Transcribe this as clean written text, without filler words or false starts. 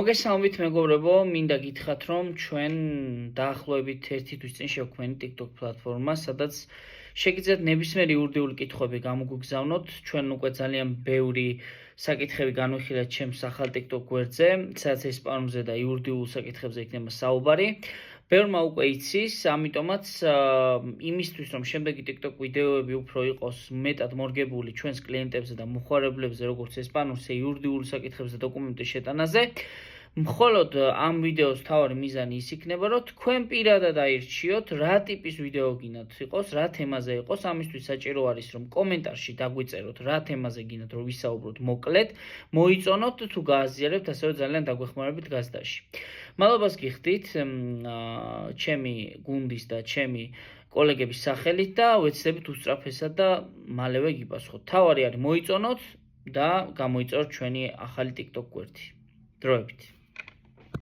მოგესალმებით მეგობრებო, მინდა გითხრათ, რომ ჩვენ დაახლოებით 1 თვის წინ შევქმნით TikTok პლატფორმა, სადაც შეგიძლიათ ნებისმიერი იურიდიული კითხვები გამოგვიგზავნოთ. ჩვენ უკვე ძალიან ბევრი საკითხები განვიხილეთ ჩემს ახალ TikTok გვერდზე, სადაც ესპანურზე და იურიდიულ საკითხებზე იქნება საუბარი. ბევრმა უკვე იცის, ამიტომაც იმისთვის, რომ შემდეგი TikTok ვიდეოები უფრო იყოს მეტად მორგებული ჩვენს კლიენტებზე და მოხარებლებზე, როგორც ესპანურ, ისე იურიდიულ საკითხებზე დოკუმენტის შეტანაზე, მხოლოდ ამ ვიდეოს მთავარი მიზანი ის იქნება, რომ თქვენ პირადად აირჩიოთ, რა ტიპის ვიდეო გინდათ იყოს, რა თემაზე იყოს. ამისთვის საჭირო არის, რომ კომენტარში დაგვიწეროთ, რა თემაზე გინდათ, რომ ვისაუბროთ მოკლედ, მოიწონოთ თუ გააზიარებთ, ასევე ძალიან დაგვეხმარებით გაზდაში. მადლობას გიხდით ჩემი გუნდის და ჩემი კოლეგების სახელით და ვეცდებით უსწრაფესად და მალევე გიპასუხოთ. თავარი არის მოიწონოთ და გამოიწეროთ ჩვენი ახალი TikTok გვერდი. დროებით.